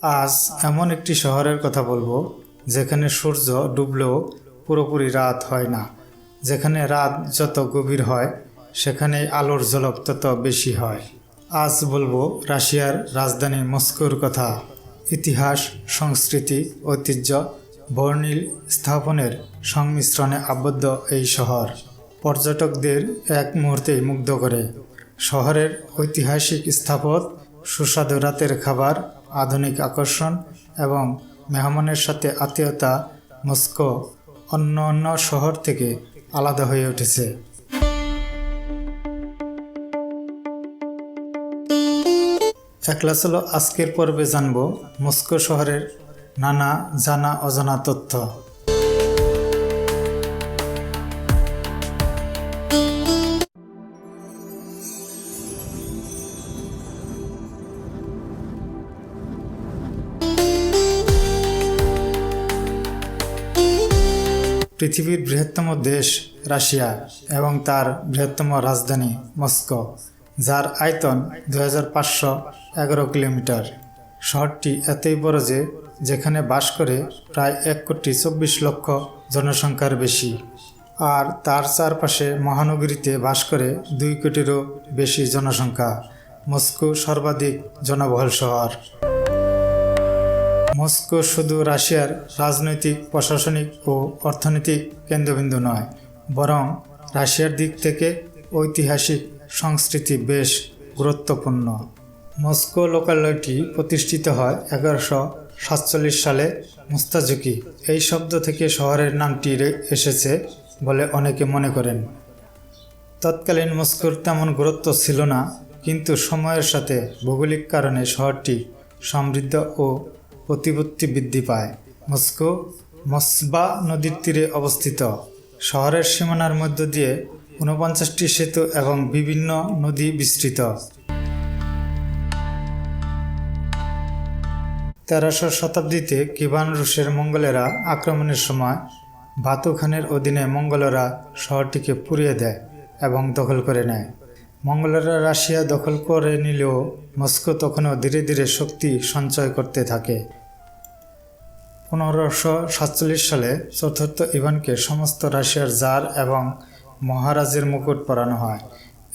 আজ এমন একটি শহরের কথা বলবো যেখানে সূর্য ডুবলেও পুরোপুরি রাত হয় না, যেখানে রাত যত গভীর হয় সেখানে আলোর ঝলক তত বেশি হয়। আজ বলবো রাশিয়ার রাজধানী মস্কোর কথা। ইতিহাস, সংস্কৃতি, ঐতিহ্য, বর্ণিল স্থাপনের সংমিশ্রণে আবদ্ধ এই শহর পর্যটকদের এক মুহূর্তেই মুগ্ধ করে। শহরের ঐতিহাসিক স্থাপত্য, সুস্বাদু রাতের খাবার, আধুনিক আকর্ষণ এবং মেহমানের সাথে আত্মীয়তা মস্কো অন্য শহর থেকে আলাদা হয়ে উঠেছে। একলা চলো আজকের পর্বে জানব মস্কো শহরের নানা জানা অজানা তথ্য। পৃথিবীর বৃহত্তম দেশ রাশিয়া এবং তার বৃহত্তম রাজধানী মস্কো, যার আয়তন 2511 কিলোমিটার। শহরটি এতই বড় যে যেখানে বাস করে প্রায় 1,24,00,000 জনসংখ্যার বেশি, আর তার চারপাশে মহানগরীতে বাস করে 2 কোটিরও বেশি জনসংখ্যা। মস্কো সর্বাধিক জনবহুল শহর। মস্কো শুধু রাশিয়ার রাজনৈতিক, প্রশাসনিক ও অর্থনৈতিক কেন্দ্রবিন্দু নয়, বরং রাশিয়ার দিক থেকে ঐতিহাসিক সংস্কৃতি বেশ গুরুত্বপূর্ণ। মস্কো লোকালয়টি প্রতিষ্ঠিত হয় 1147 সালে। মুস্তাজুকি এই শব্দ থেকে শহরের নামটি এসেছে বলে অনেকে মনে করেন। তৎকালীন মস্কোর তেমন গুরুত্ব ছিল না, কিন্তু সময়ের সাথে ভৌগোলিক কারণে শহরটি সমৃদ্ধ ও প্রতিপত্তি বৃদ্ধি পায়। মস্কো মসবা নদীর তীরে অবস্থিত। শহরের সীমানার মধ্য দিয়ে 49টি সেতু এবং বিভিন্ন নদী বিস্তৃত। 1300 শতাব্দীতে কিভান রুশের মঙ্গোলেরা আক্রমণের সময় বাতু খানের অধীনে মঙ্গোলরা শহরটিকে পুড়িয়ে দেয় এবং দখল করে নেয়। মঙ্গোলরা রাশিয়া দখল করে নিলেও মস্কো তখনও ধীরে ধীরে শক্তি সঞ্চয় করতে থাকে। 1547 সালে চতুর্থ ইভানকে সমস্ত রাশিয়ার জার এবং মহারাজের মুকুট পরানো হয়।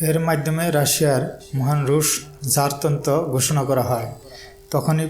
এর মাধ্যমে রাশিয়ার মহান রুশ জারতন্ত্র ঘোষণা করা হয়। তখনই